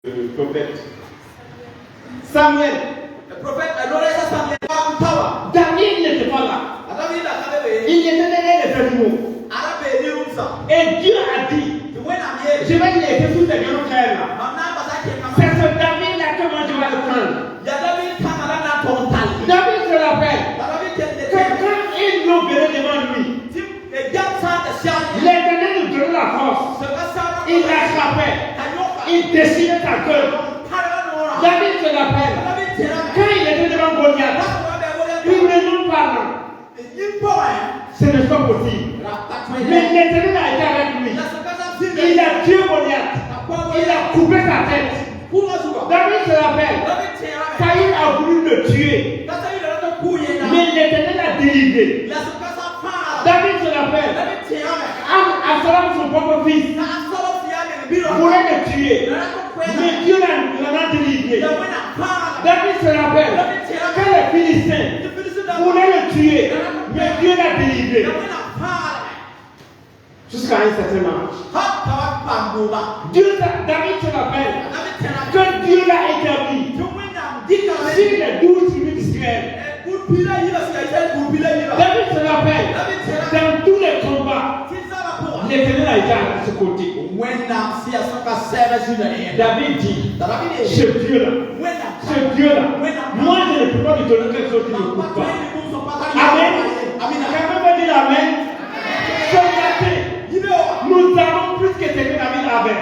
Le prophète Samuel, le prophète adorait Samuel. David n'était pas là. Il était derrière les animaux. Et Dieu a dit, je vais laisser tous ces grands frères là. C'est ce David là que moi je vais le prendre. David se rappelle que quand ils l'ont venu devant lui, l'Éternel nous donnait la force. Il l'attrapait. Il déchirait sa queue. David se rappelle quand il était devant Goliath, humainement parlant, ce n'est pas possible. Mais l'Éternel a été avec lui. Il a tué Goliath. Il a coupé sa tête. David se rappelle, Saïd a voulu le tuer. Mais l'Éternel a délivré. David se rappelle, Absalom, son propre fils, voulait le tuer. Mais Dieu l'en a délivré. David se rappelle, quand les Philistins voulaient le tuer, mais Dieu l'a délivré. Jusqu'à un certain âge. David se rappelle que Dieu l'a établi sur les 12 tribus d'Israël. David se rappelle, dans tous les combats, l'Éternel a été à ce côté. David dit, ce Dieu-là, moi je ne peux pas lui donner quelque chose qui ne coûte pas. Amen. Quelqu'un va dire Amen. Ce matin, nous avons plus que ce que David avait.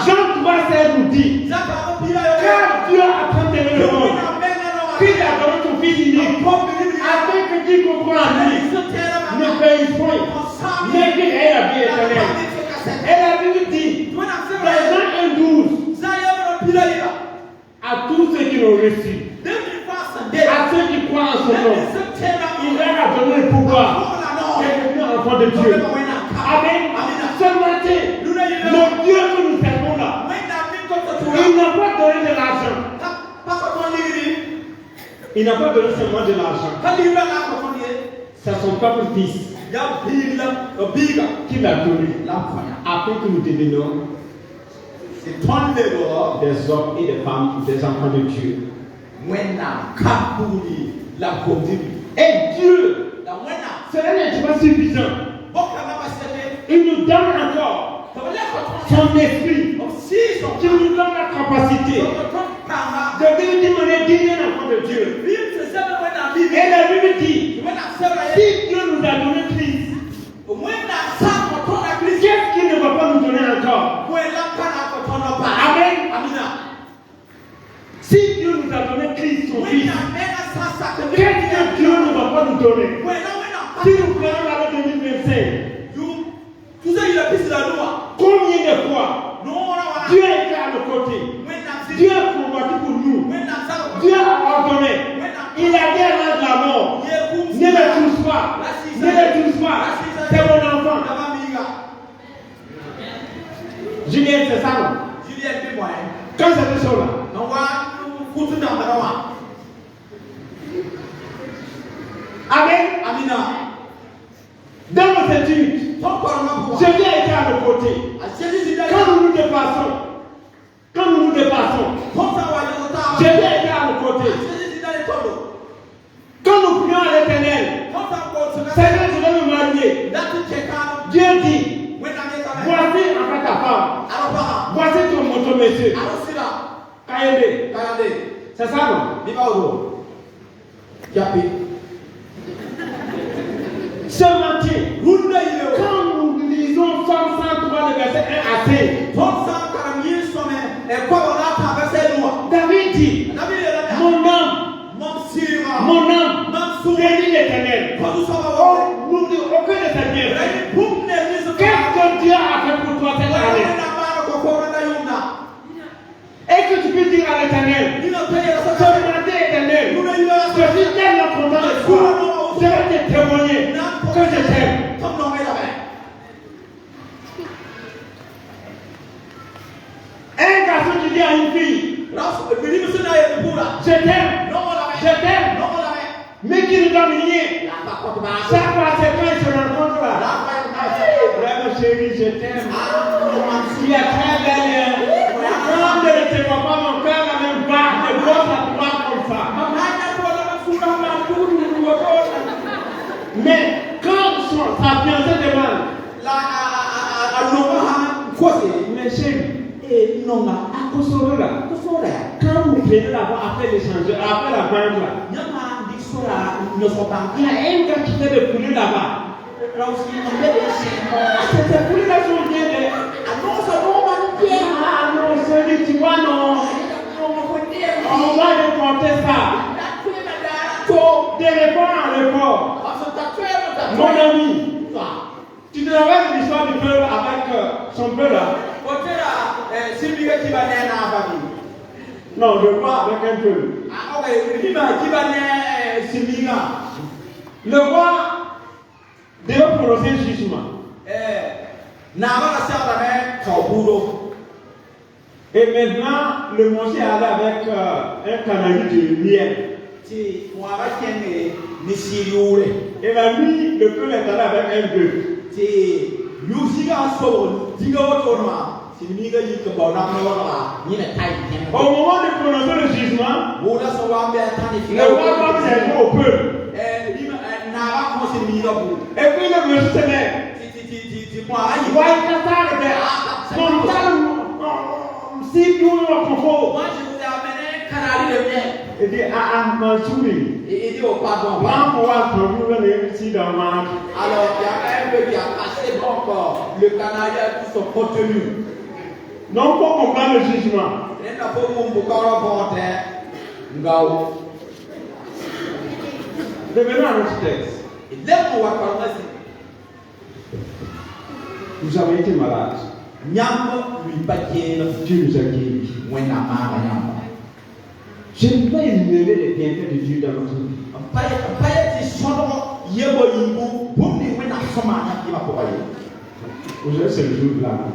Jean 3,16 nous dit, car Dieu a tant aimé le monde, qu'il a donné son fils unique, afin que tu comprends en lui, ne paye point, mais qu'il ait la vie éternelle. Et la Bible dit, dans Jean 1,12, à tous ceux qui l'ont reçu, à ceux qui croient en son nom, il leur a donné le pouvoir de devenir enfants de Dieu. Amen. Ce matin, le Dieu que nous servons là, il n'a pas donné de l'argent. Il n'a pas donné seulement de l'argent. C'est son propre fils qui l'a donné afin que nous devenions des hommes et des femmes, des enfants de Dieu. Et Dieu, cela n'est pas suffisant. Il nous donne encore son esprit qui nous donne la capacité de devenir digne d'enfant de Dieu. Et la Bible dit, si Dieu nous a donné Christ, qu'est-ce qu'il ne va pas nous donner encore? Amen. Si Dieu nous a donné Christ, son Fils, qu'est-ce que Dieu ne va pas nous donner? Si nous prenons l'année 2025, combien de fois Dieu a été à nos côtés, Dieu a combattu pour nous, Dieu a ordonné, il a dit à la mort, ne le touche pas, ne le touche pas, c'est mon enfant. Julien, c'est ça non? Quand c'est ce là Amen. Amina. Dans nos études, Jésus a été à nos côtés. Quand nous nous dépassons, Jésus a été à nos côtés. Quand nous prions à l'Éternel, Seigneur, je vais me marier. Dieu dit, voici enfin ta femme. Voici ton moto, monsieur. Kayende. C'est ça, non? Ce matin, quand nous lisons Psalm 103, le verset 1 à 5, David dit, mon âme, bénis l'Éternel. Oh, n'oublie aucun de ses bienfaits. Qu'est-ce que Dieu a fait pour toi cette année? Et que tu puisses dire à l'Éternel, ce matin Éternel, je suis tellement content de toi, je vais te témoigner que je t'aime. Un garçon qui dit à une fille, je t'aime, mais qui ne doit rien. Chaque fois c'est quand ils se rencontrent là, vraiment chérie, je t'aime. Il y a très belle Mais chérie, Et non, là. à Kosovo là, quand vous prenez là-bas après l'échangeur, après la banque là, il y a un gars qui fait des poulets là-bas. C'était poulets là sur le bien de. Ah non, celui tu vois, non. On va déporter ça. De report en report. Mon ami, tu te rappelles l'histoire du peuple avec son peuple là? Non, je crois avec un peuple. Le roi devait prononcer le jugement. Et maintenant, le monsieur est allé avec un canaille de miel. Et la nuit, le peuple est allé avec un bœuf. Au moment de prononcer le jugement, le roi va servir au peuple. Et puis le monsieur se lève. Il voit une cassade de si nous le confort. Il dit Mansouri. Il dit au pardon. Alors, il y a un peu qui a cassé encore le Canadien tout son contenu. Non, pour comprendre le jugement. Revenons à notre texte. Vous avez été malade. Dieu nous a guéris. Je ne peux pas énumérer les bienfaits de Dieu dans notre vie. Aujourd'hui, c'est le jour de l'amour.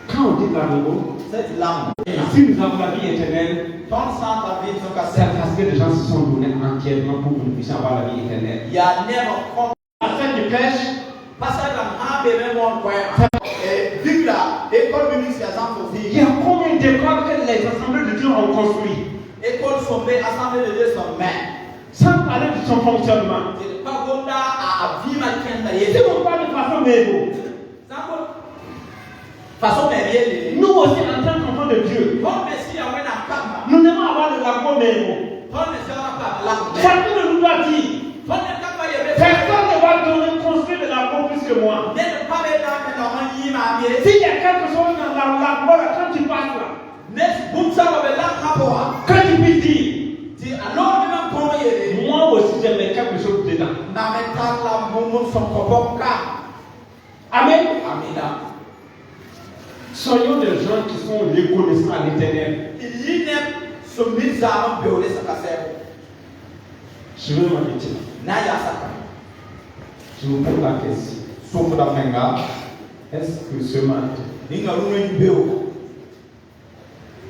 Quand on dit l'amour, si nous avons la vie éternelle, c'est parce que les gens se sont donnés entièrement pour que nous puissions avoir la vie éternelle. La fête du pêche, il y a combien d'écoles que les assemblées de Dieu ont construit? Sans parler de son fonctionnement. Si on parle de façon mémo, nous aussi en tant qu'enfants de Dieu, nous devons avoir le lago mémo. Chacun de nous doit dire, personne ne va donner construire le lago plus que moi. S'il y a quelque chose dans la lago, quand tu passes là, quand tu peux dire, moi aussi j'aimais quelque chose dedans. Amen. Soyons des gens qui sont reconnaissants à l'Éternel. Je veux m'arrêter. Je vous pose la question. Est-ce que ce matin,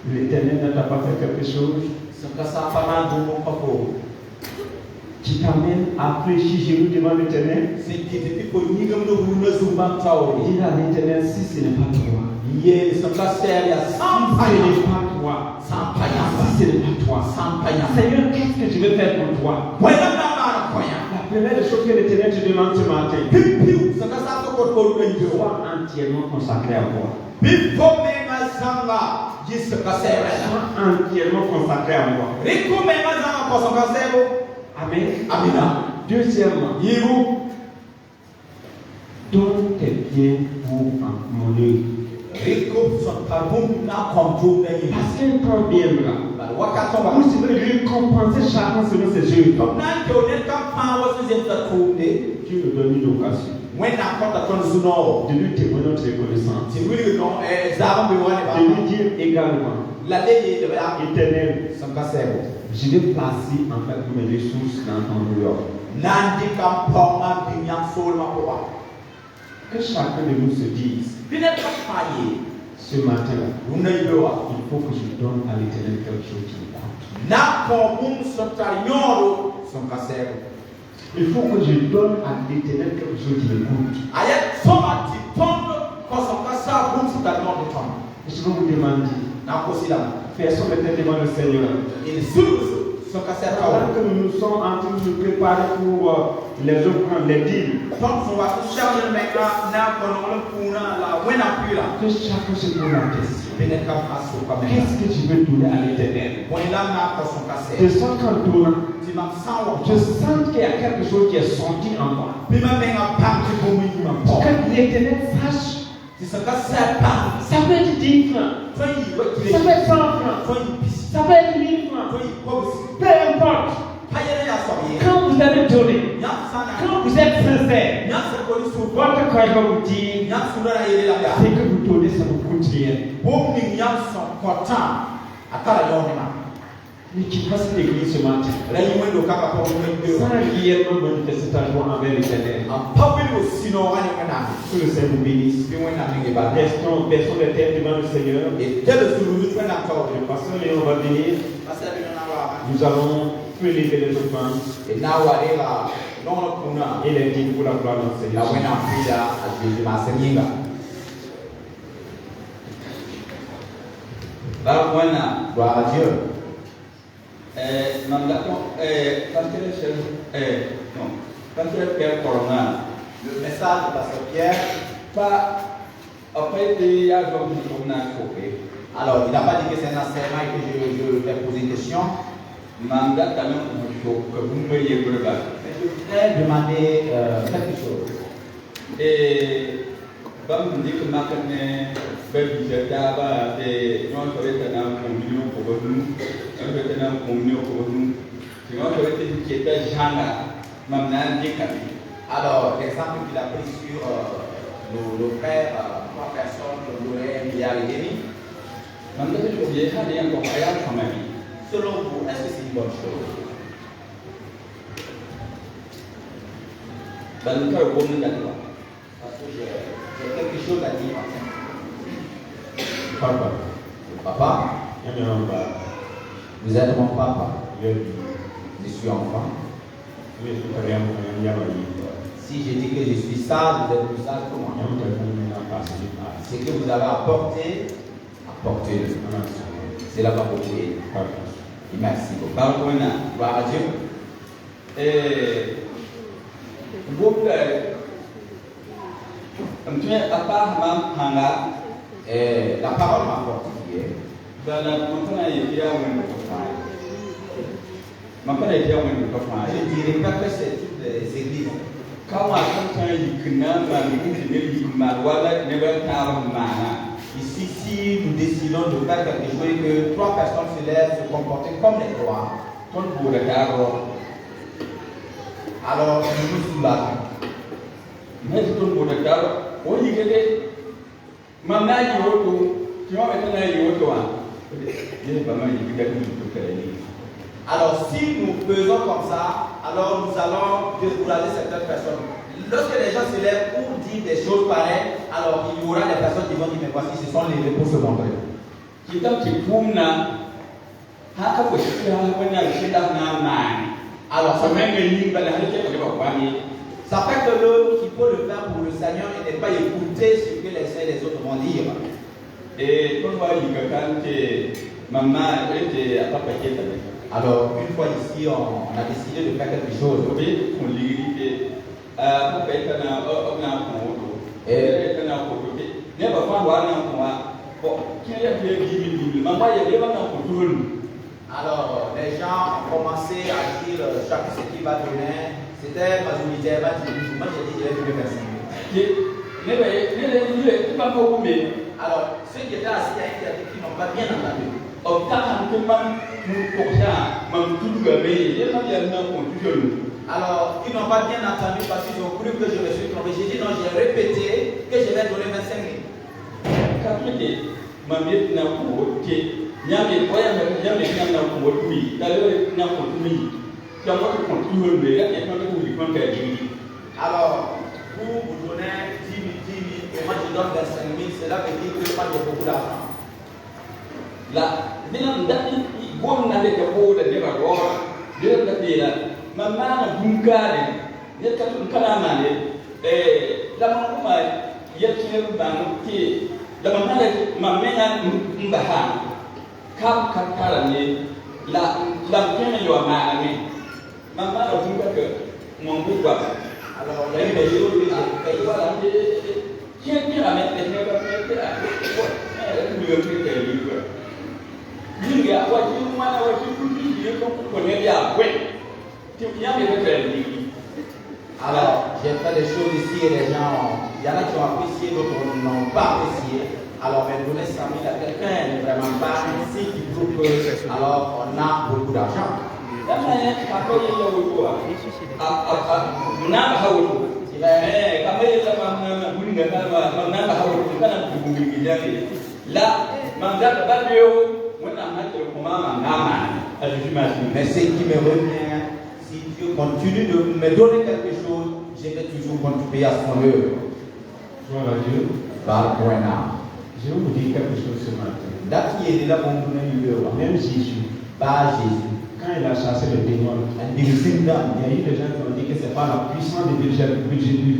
l'Éternel n'a pas fait quelque chose qui t'amène à fléchir genoux devant l'Éternel? Dis à l'Éternel, si ce n'est pas toi, si ce n'est pas toi, si ce n'est pas toi, Seigneur, qu'est-ce que je vais faire pour toi? La première des choses que l'Éternel te demande ce matin, sois entièrement consacré à moi. Sois entièrement consacré à moi. Amen. Deuxièmement, donne tes biens pour mon œuvre. Parce qu'un temps viendra où tu veux récompenser chacun selon ses œuvres. Dieu nous donne une occasion de lui témoigner notre reconnaissance. De lui dire également, Éternel, je vais placer en fait mes ressources dans ton royaume. Que chacun de nous se dise, ce matin-là, il faut que je donne à l'Éternel quelque chose qui me coûte. Il faut que je donne à l'Éternel quelque chose qui me coûte. Je vais vous demander, personne n'est devant le Seigneur. Pendant que nous sommes en train de nous préparer pour les offrandes, les dîmes, que chacun se pose la question. Qu'est-ce que tu veux donner à l'Éternel? De sorte qu'en donnant, je sens qu'il y a quelque chose qui est sorti en moi. Que l'Éternel sache. Ça peut être 10 francs, ça peut être 100 francs, ça peut être 1000 francs, peu importe. Quand vous allez donner, quand vous êtes sincère, votre cœur va vous dire, c'est que vous donnez, ça vous coûte rien. Mais qui passe l'église ce matin, sans réellement manifester ta joie envers l'Éternel. Que le Seigneur nous bénisse. Personne n'est terre devant le Seigneur. Le pasteur Léon va venir. Nous allons prélever les offrandes et les dîmes pour la gloire de notre Seigneur. Gloire à Dieu. Le message de Pasteur Pierre. Alors, il n'a pas dit que c'est un enseignement et que je vais poser une question. Mais je voudrais demander quelque chose. Alors, l'exemple qu'il a pris sur nos frères, 3 personnes qui ont donné 1,5 milliard. Selon vous, est-ce que c'est une bonne chose? Parce que j'ai quelque chose à dire. Papa, vous êtes mon papa. Je suis enfant. Si je dis que je suis sale, vous êtes plus sale que moi. C'est que vous avez apporté. C'est la beauté. Et merci beaucoup. Gloire à Dieu. La parole m'a fortifié. Je dirais pas que c'est toutes les églises. Ici, si nous décidons de faire quelque chose et que 3 personnes se lèvent, se comporter comme les 3, alors nous nous soulageons. Alors si nous faisons comme ça, alors nous allons décourager certaines personnes. Lorsque les gens se lèvent pour dire des choses pareilles, alors il y aura des personnes qui vont dire mais voici, ce sont les pour se montrer. Alors ça fait que l'homme qui peut le faire pour le Seigneur et ne pas écouter ce que les uns et les autres vont dire. Alors une fois ici, on a décidé de faire quelque chose. Alors les gens ont commencé à dire chacun ce qu'il va donner. C'était majoritairement du moi j'ai dit je vais donner 25 000. Alors ceux qui étaient assis à qui n'ont pas bien entendu. Alors ils n'ont pas bien entendu parce qu'ils ont cru que je me suis trompé. J'ai dit non, j'ai répété que je vais donner 25 000. Alors, vous donnez 10 000 et moi je donne 25 000, cela veut dire que moi j'ai beaucoup d'argent. la bien yo ma ami. Maman a dit que mon goût va. Alors il y a eu des choses qui voilà. Qui la mettre les choses comme ça. Elle lui a pris des livres. Il y a quoi tu m'as tout dit qu'on connaît bien. Oui. Tu viens de faire des livres. Alors, j'ai fait des choses ici et les gens, il y en a qui ont apprécié, d'autres n'ont pas apprécié. Alors, mais donner 100 000 à quelqu'un n'est vraiment pas un signe qui prouve que, alors, on a beaucoup d'argent. Mais ce qui me revient, si Dieu continue de me donner quelque chose, je vais toujours contribuer à son œuvre. Gloire à Dieu. Je vais vous dire quelque chose ce matin. Même Jésus, pas Jésus, quand il a chassé les démons, il y a eu des gens qui ont dit que ce n'est pas la puissance de Jésus.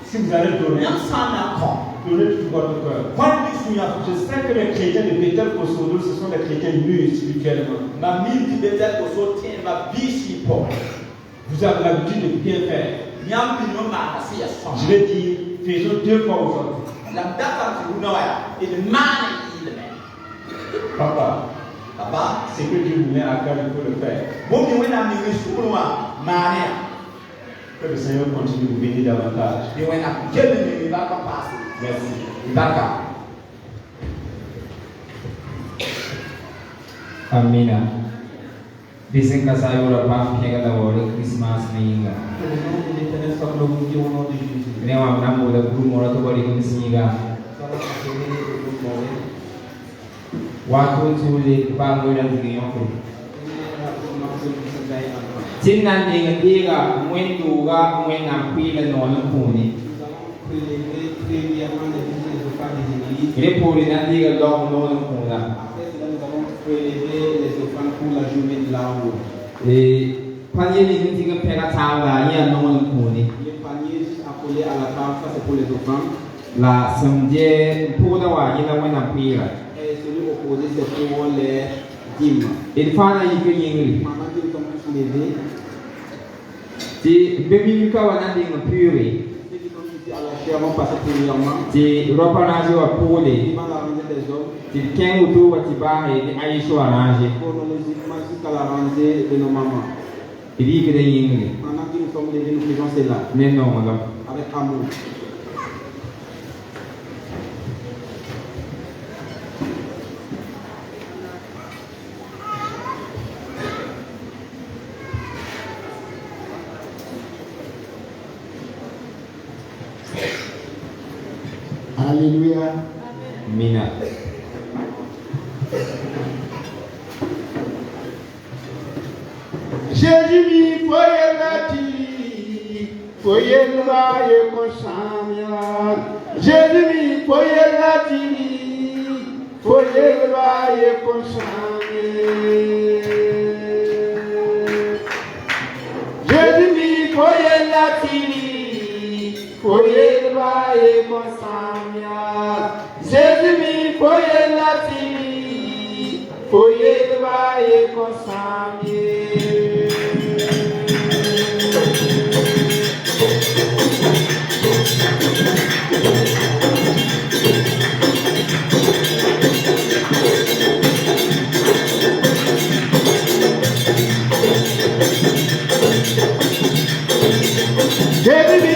Si vous allez donner, donnez tout votre cœur. Je sais que les chrétiens de Bethel Kosovo, ce sont des chrétiens mûrs spirituellement. Vous avez l'habitude de bien faire. Je vais dire, faisons 2 fois aujourd'hui. Papa, c'est que Dieu vous met à cœur, il faut le faire. Que le Seigneur continue de vous bénir davantage. Merci. Amina. Dicen que sayura pam pega da hora Christmas ninga. Neo amna moda guru mora to bari kun singa. Waktu tuli bangun dan tinggal aku. Cinan dengan dia, muen juga, muen nampi dan nol puni. Ini puni nanti kalau nol puna. Panier ni nanti kita pega tawa, ia nol puni. La semje puna wa ia muen nampi lah. Il fana yike yingri. Ti bemi ka wana ding pure. Ti ropa naji wa pole. Ti kengu tu wa ti bahe ni aisho arrange. Idi ke de yingri. Ne no madam. Avec amour. Alléluia. Mina. Jésus mi foye lati, foye la ye konsamia. Jésus mi foye lati, foye la ye konsamia. Jésus mi foye lati, foye la ye konsamia. Jésus mi foye lati, foye la ye konsamia. Jésus,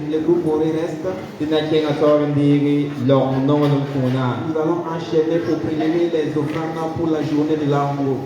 Le groupe reste. Nous allons enchaîner pour prier les offrandes pour la journée de l'amour.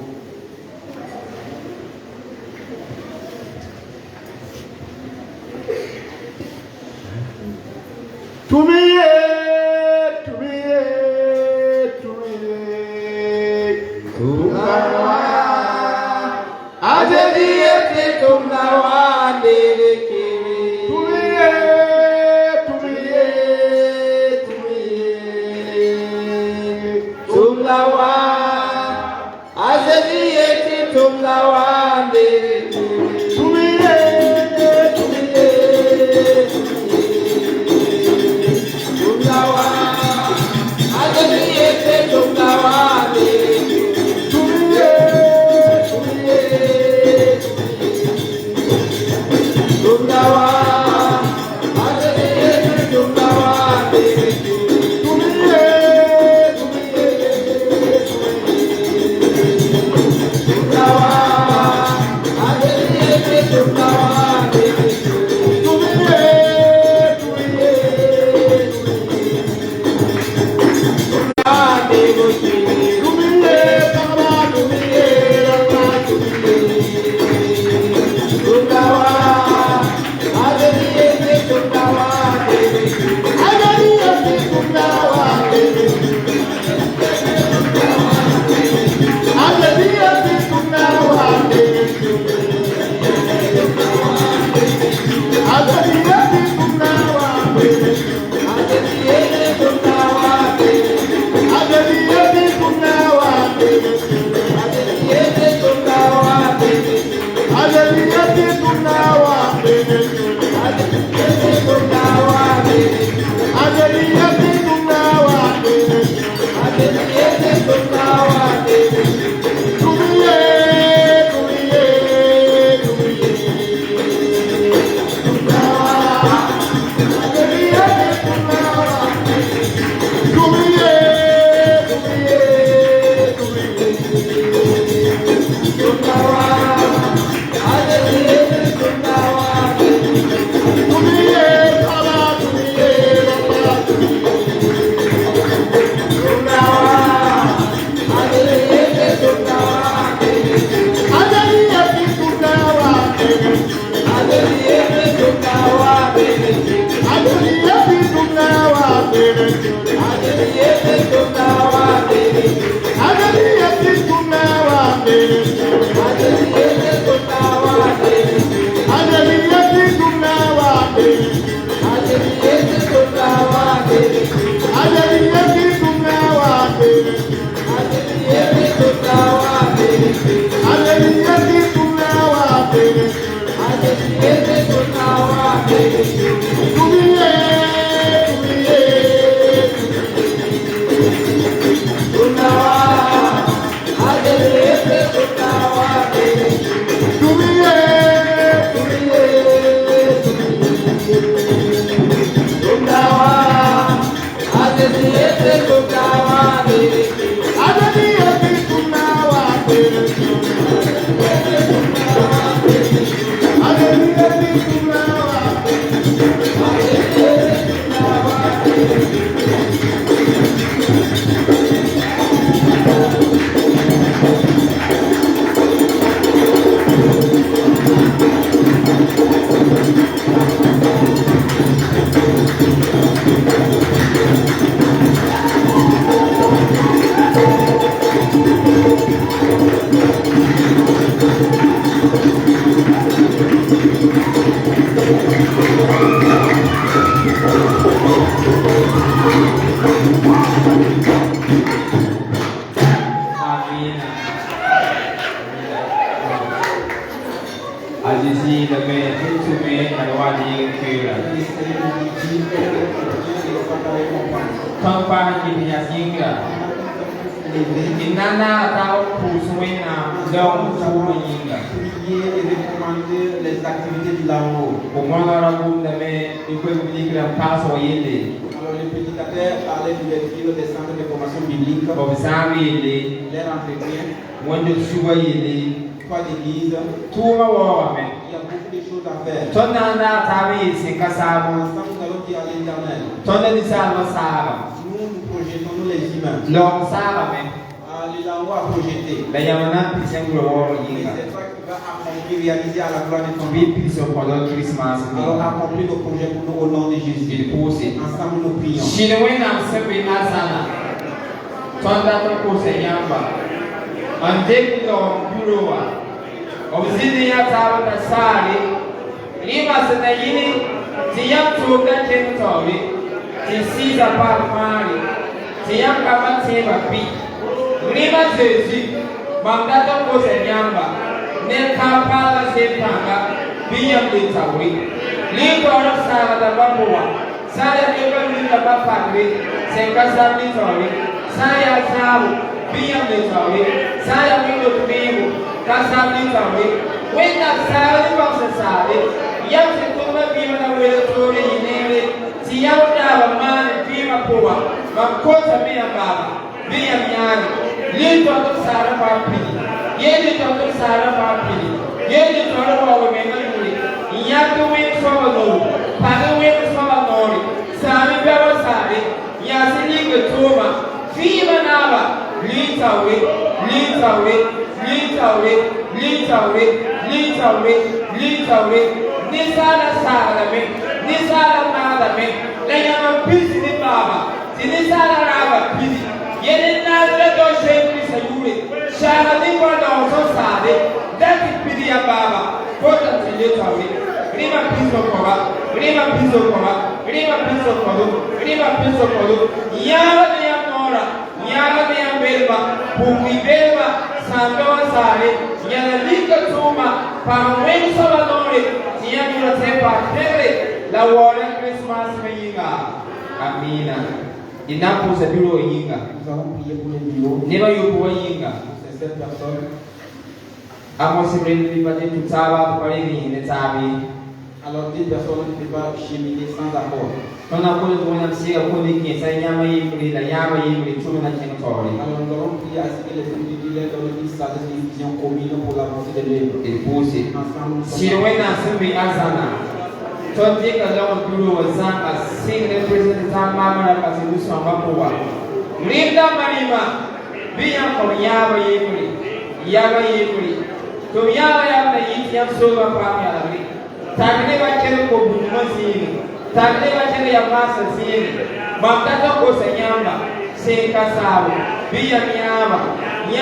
Les activités du là-haut. Alors les prédicateurs parlaient d'ouverture des centres de formation biblique, l'air entretien, pas d'église. Il y a beaucoup de choses à faire. Ensemble, nous allons dire à l'Éternel. Nous projetons nous les humains. Les là-haut à projeter. Mais c'est toi qui vas accomplir, réaliser à la gloire de ton nom. Alors accomplis le projet pour nous au nom de Jésus. Ensemble nous prions. Rima Jésus, Mandato Cosenyamba, Nel Kampala Sepanga, Biam de Tawi, Linkor Sara da Bambua, Saya Evan in the Bafakri, Senkasa Litori, Saya Sabu, Biam de Tawi, Saya Window Bibu, Kasa Litori, when that Sari Bosasari, Yam Kuma Bima will story in Nere, Siam Man, Bima Pua, Makota Mia Baba. Biam Yan, Little Sara Papi, Yet of Sara Papi, Yet of our memory, Yaku win from a Pada win from a Nori, Sami Barasari, Yasini Toma, Fima Nava, Lita away, Lita away, Lita away, Lita away, Lita away, Lita away, Nisana Salame, Nisana Madame, Layama Pisi Baba, Sinisana Rava Pisi. Yet another door shape is a unit. Shall I live on so sad? That is pretty ababa. Put until you tell me. Rima piece of cover, Rima piece of cover, Rima piece of cover, Rima piece of cover. Yama de Amora, Yama de Ambelba, Pumibelba, Sandoa Sare, Yanalika Tuma, Pamuin Savanori, Yamura Tepa, Terry, La Warren Christmas Mayinga. Amina. Il n'a pas ce bureau Yinga. Nous allons prier pour les bureaux. Never you pour Yinga. C'est cette personne. Amo se prende di fare tutto sabato per venire, sabi. Alors des personnes ne peuvent pas cheminer sans accord. Non ha quello che non sia con di che sai chiama Yinga, la chiama Yinga, tu non hai tori. Alors nous allons prier à ce que les individus donnent une sagesse de vision commune pour l'avancée de l'œuvre. E poi Ensemble, si non è sempre asana. Tutti che abbiamo più zanga, singole presentare mamma la pasilusa ma poi. Rinda marima, via con yaba yibri. To yaba yitiam solo pa ya ri. Tagne ba kele ko buma sini. Tagne ba kele ya masa sini. Mamta ko senyamba, se kasabu. Via nyama ne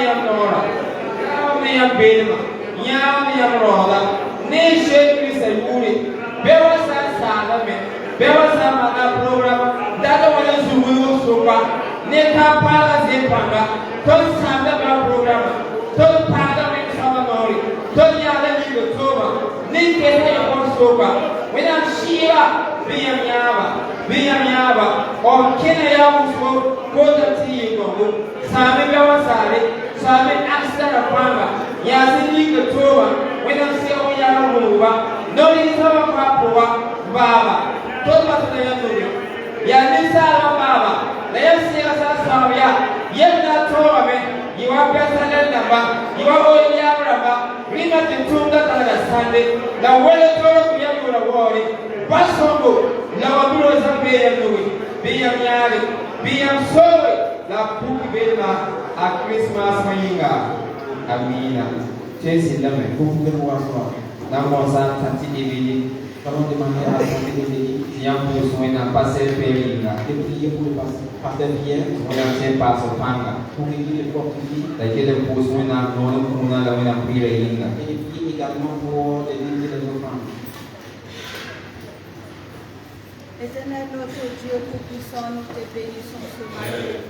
amora. Nyama ne ambelma. Nyama ne amroda. Ne shekri sayuri. Bewa sa mana program dada wala zuwu sopa ne ka pala zepanga to sanda ba program to pada me sama nori to yala ni toma ni ke kese yokosoka wena mshira biyamyaba okene yamuso kota tiyikongo same bewasare same aksara panga yazindika toba wena msewa yamuba noli sawa papowa baba toba tunayanduyo yanisala baba na yasiya sasa ya yenda toba me yiwa pesa lendamba yiwa oyamramba rima tintunga talaga sande na wele toro kuyamura wori basongo la wabiro zambe yanduwi biyam sowe la puki bela a Christmas mayinga amina chesi lame kukumbe waswa na mosa tati ebili kalau de manière à santé des délits yam besoin na passer péringa de prier pour le pasteur bien on a tient pas au panga pour qu'il le fortifie la que le besoin na non kuna la na prier inga et puis également pour les les enfants. Éternel notre Dieu tout-puissant, nous te bénissons ce matin.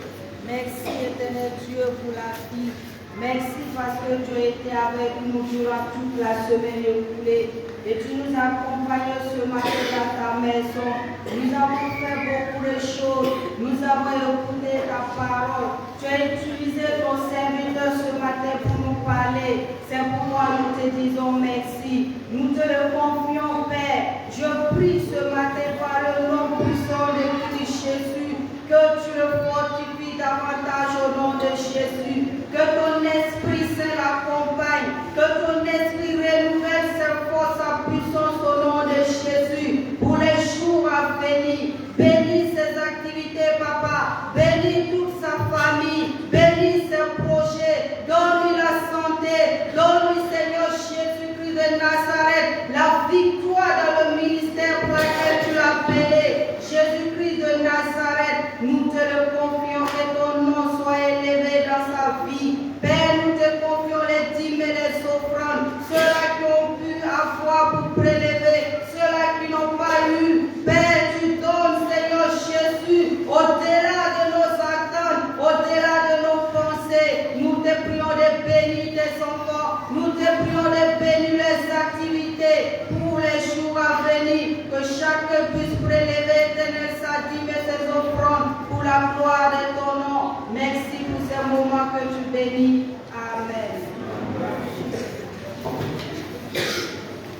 Merci éternel Dieu pour la vie. Merci parce que tu as été avec nous durant toute la semaine écoulée. Et tu nous accompagnes ce matin dans ta maison. Nous avons fait beaucoup de choses. Nous avons écouté ta parole. Tu as utilisé ton serviteur ce matin pour nous parler. C'est pourquoi nous te disons merci. Nous te le confions, Père. Je prie ce matin par le nom puissant de Christ Jésus que tu le fortifies davantage au nom de Jésus. Que ton Esprit Saint l'accompagne. Que ton Esprit renouvelle ses forces en puissance au nom de Jésus. Pour les jours à venir. Bénis ses activités, Papa. Bénis toute sa famille. Bénis ses projets. Donne-lui la santé. Donne-lui, Seigneur Jésus-Christ de Nazareth, la victoire dans le ministère pour lequel tu l'as appelé. Jésus-Christ de Nazareth, nous te le confions, que ton nom soit élevé dans sa vie. Père, nous te confions les dîmes et les offrandes, ceux-là qui ont pu avoir pour prélever, ceux-là qui n'ont pas eu. Père, tu donnes, Seigneur Jésus, au-delà de nos attentes, au-delà de nos pensées. Nous te prions de bénir tes enfants, nous te prions de bénir les activités pour les jours à venir, que chacun puisse prélever, tenir sa dîme et ses offrandes pour la gloire de ton nom. Merci pour ces moments que tu bénis. Amen.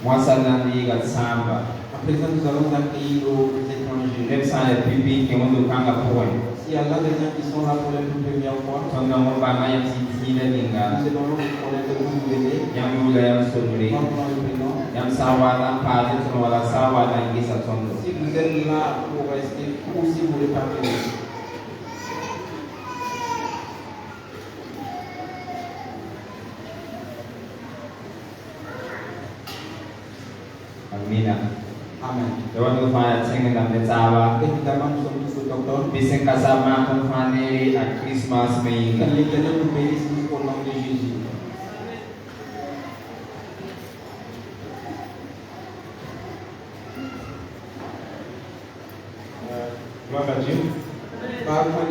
Moi, ça n'a pas samba. À présent, nous allons accueillir aux étrangers. Même sans les pupilles qui ont de kanga point. S'il y a là des gens qui sont là pour la toute première fois, Son nom va maya titi la dinga. nous allons nous connaître où vous venez. Yam yula yam sonuri. Comment nous le prénom. Yam sawada pale son wala sawada ngisa sondo. Si vous êtes là pour rester ou si vous voulez partir. Amina. Amen. Dewan tu fanya cengen dan mencawa. Évidemment, nous sommes tous autochtones. Bising kasama kung fane at Christmas Que mayinga. l'Éternel nous bénisse au nom de Jésus. Gloire à Dieu. Parle-moi.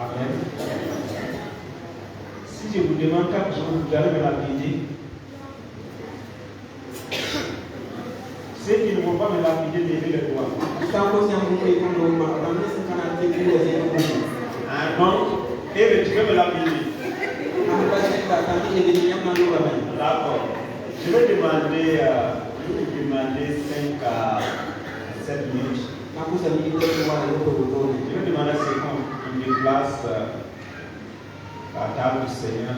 Amen. Si je vous demande 4 jours, vous allez me lapider. Ceux qui ne vont pas me lapider, levez les doigts. Donc, et tu veux me lapider. D'accord. Je vais demander 5 à 7 minutes. Je vais demander à ceux qui me placent à la table du Seigneur.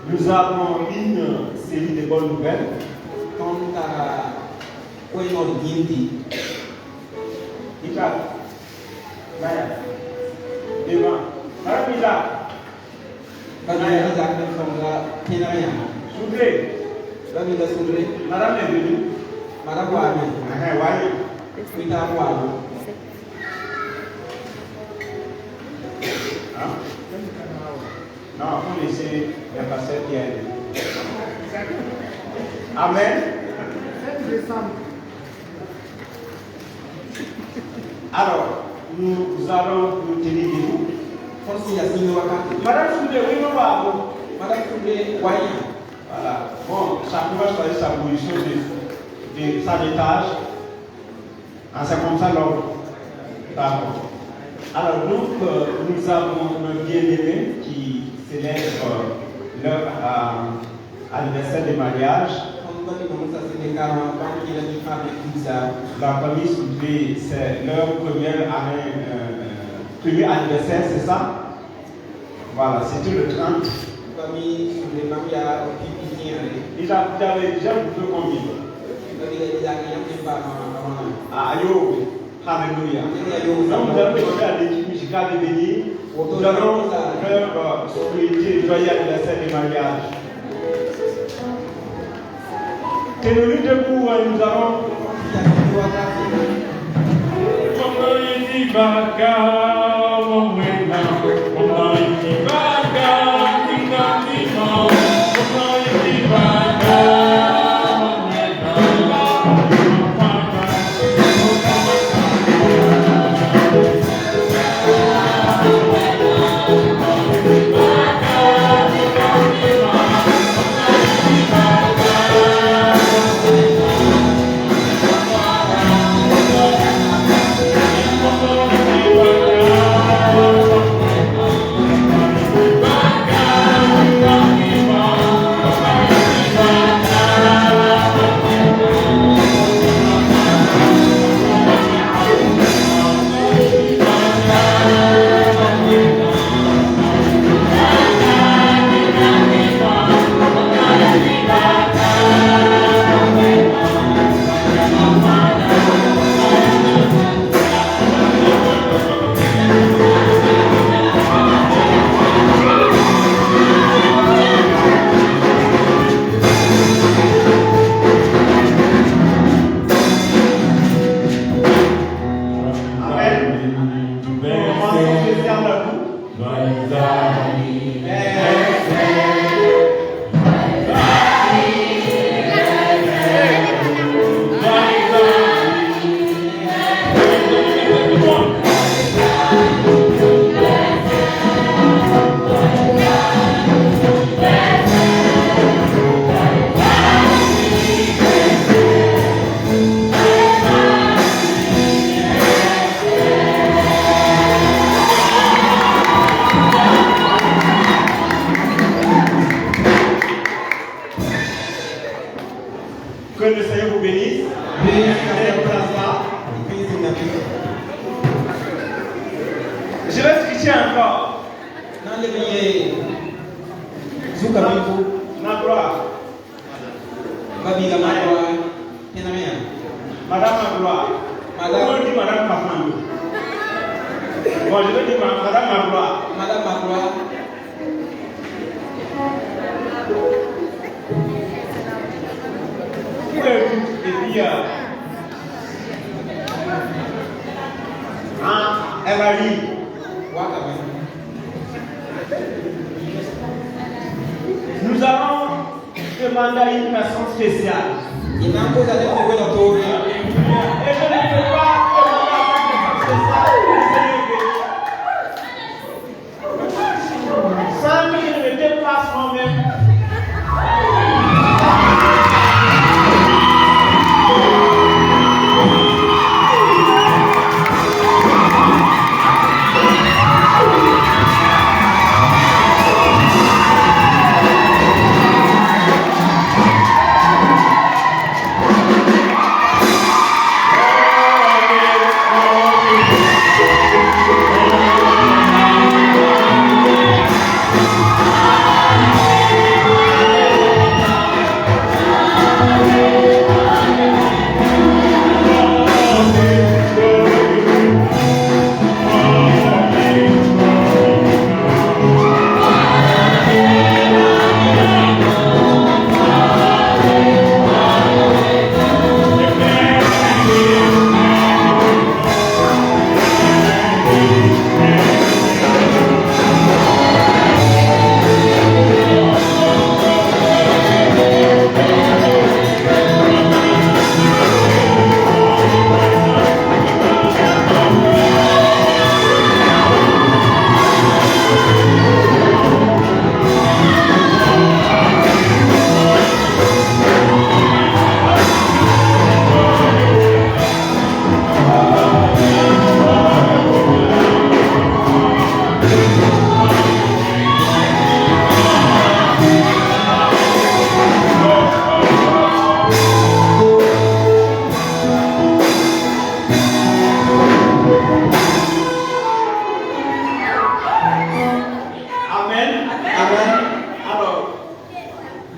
Nous avons une série de bonnes nouvelles. Ika, Maya, devant. Maramisa. Madame est venue. Madame Wami. Non, il faut laisser les pasteurs qui aident. Amen. Alors, nous allons nous tenir debout. Madame Soudé, oui, non, Madame Soudé, voyez. Voilà. Bon, chacun va choisir sa position de sa étage. Ah, c'est comme ça l'ordre. D'accord. Alors, donc, nous avons un bien-aimé qui célèbre leur anniversaire de mariage. La famille Soudé, c'est leur premier anniversaire, c'est ça? Voilà, c'était le 30. Il avait déjà beaucoup combien? Ah, yo, alléluia. Donc, nous allons demander à l'équipe musicale de venir. Nous allons faire souhaiter joyeux anniversaire de mariage. Tenez-nous debout, nous allons. Que le Seigneur vous bénisse. Je vais switcher encore. Magloire. Madame Magloire. On dit Madame Kafando. Bon, je vais dire Madame Magloire. Madame Magloire. Et puis, elle a dit, nous allons demander à une personne spéciale. Et je ne peux pas demander à une personne spéciale. Sans que je me déplace moi-même.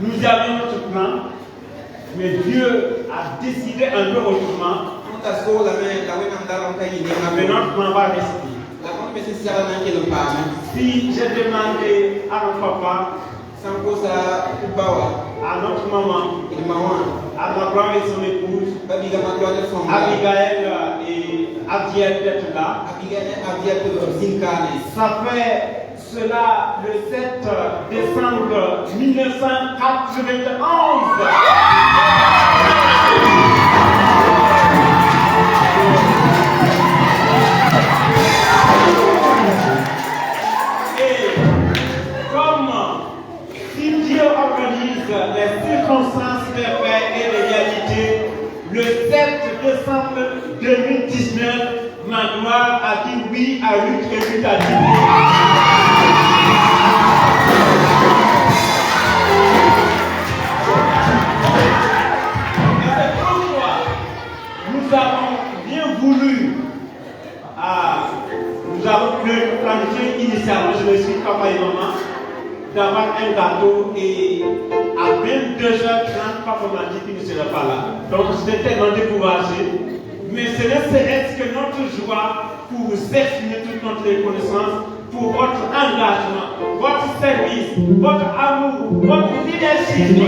Nous avions notre plan, mais Dieu a décidé un peu autrement. Mais notre plan va rester. Si j'ai demandé à mon papa, à notre maman, à ma gloire et son épouse, Abigail et Abdiel d'être là, ça fait cela le 7 décembre 1991. Si Dieu organise les circonstances de fait et de réalité, le 7 décembre 2019, ma gloire a dit oui à Ruth et Ruth a dit oui. C'est pourquoi nous avons bien voulu, nous avons planifié initialement, je me suis papa et maman, d'avoir un gâteau et à 22h30, papa m'a dit qu'il ne serait pas là. Donc j'étais tellement découragé. Mais ce ne serait que notre joie pour vous exprimer toute notre reconnaissance pour votre engagement, votre service, votre amour, votre leadership.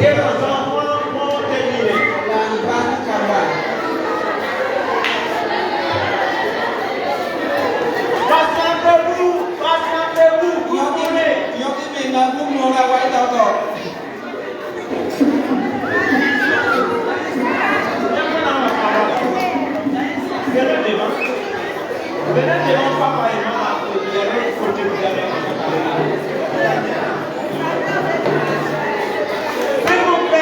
Et nos enfants vont terminer. Rassemblez-vous, vous tournez. Venez devant papa et maman, vous allez côté vous allez. S'il vous plaît.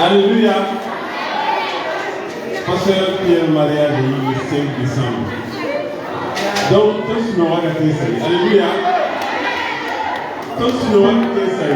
Alléluia. Pasteur Pierre mariage le 5 décembre. Donc, tous nous regardons ça. Alléluia. Tous nous regardons ça.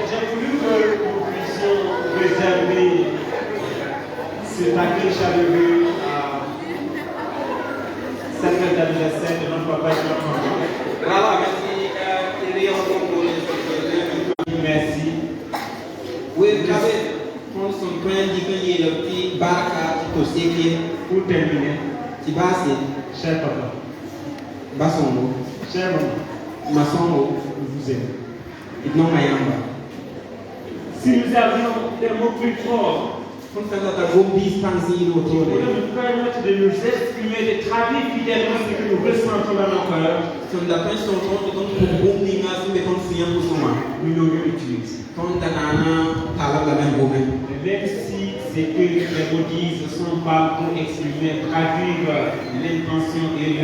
J'ai voulu que nous puissions réserver cet accueil chaleureux à cette fête d'anniversaire de notre papa et de notre maman. Voilà, merci. Merci. Oui, vous savez, le petit barca qui te Pour terminer, tu vas cher papa, Basongo, cher maman, Masongo, je vous aime. et non Mayamba. Si nous avions des mots plus forts, Quand tu as ta gombie on pansée autour de nous permettre de nous exprimer, de traduire fidèlement ce que nous ressentons dans nos cœurs, sur la pension de ton gombie, mais ton sien pour soi. nous l'aurions utilisé. Quand tu as la même gombie. Même si ce que les mots disent ne sont pas pour exprimer, traduire l'intention et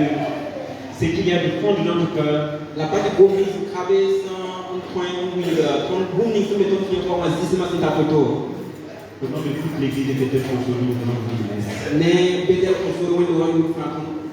ce qu'il y a du fond de notre cœur, La part de gombie, c'est crabe sans un coin où ton gombie, c'est ton sien pour moi, si c'est ma photo. au nom de toute l'église et de tes consolés, au nom de l'Église. Mais peut-être qu'on se rejoint nous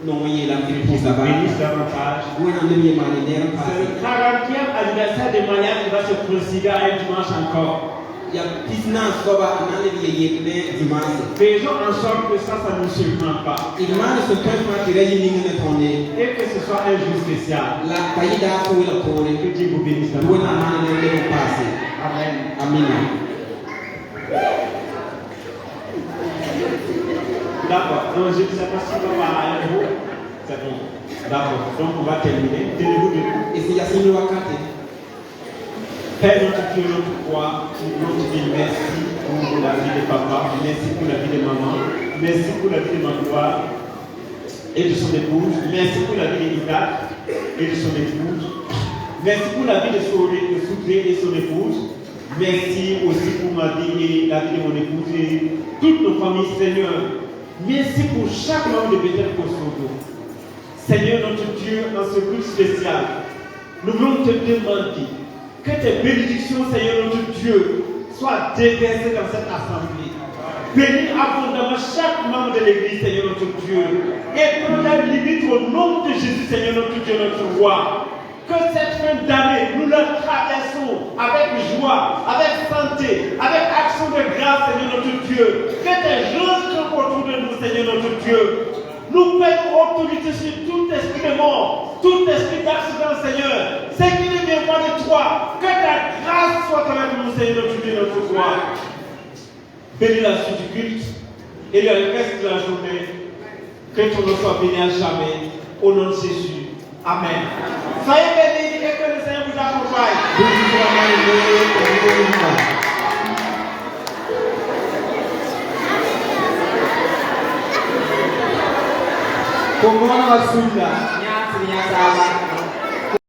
non, il a fait pour ça. Bénisse davantage. Vous en avez mal, C'est le 40e anniversaire de mariage qui va se procéder à un dimanche encore. Il y a business quoi, on a les vieilles dimanche. Faisons en sorte que ça ne nous surprenne pas. Il m'a dit ce point qui réunit nous tourner. Et que ce soit un jour spécial. La caïda pour la tourner. Que Dieu vous bénisse Vous en davantage. avez les passer. Amen. Amen. D'accord. Donc je ne sais pas si on va aller vous. C'est bon. D'accord. Donc on va terminer. Tenez-vous debout. Et c'est Yassine Wakate. Père notre Dieu, notre roi, nous te dis merci pour la vie de papa, merci pour la vie de maman, merci pour la vie de Mandoua et de son épouse, merci pour la vie d'Isaac et de son épouse, merci pour la vie de Soutré et son épouse, merci aussi pour ma vie et la vie de mon épouse et toutes nos familles, Seigneur. Merci pour chaque membre de Bethel Kosovo. Seigneur notre Dieu, dans ce culte spécial, nous voulons te demander que tes bénédictions, Seigneur notre Dieu, soient déversées dans cette assemblée. Bénis abondamment chaque membre de l'Église, Seigneur notre Dieu. Et prends la limite au nom de Jésus, Seigneur notre Dieu, notre roi. Que cette fin d'année, nous la traversons avec joie, avec santé, avec action de grâce, Seigneur notre Dieu. Que tes gens soient autour de nous, Seigneur notre Dieu. Nous prenons autorité sur tout esprit de mort, tout esprit d'accident, Seigneur. Ce qui ne vient pas de toi, que ta grâce soit avec nous, Seigneur notre Dieu, notre roi. Bénis la suite du culte et le reste de la journée. Que ton nom soit béni à jamais. Au nom de Jésus. Amen. Soyez bénis et que le Seigneur vous accompagne. Kumona wasunda nyati nyatala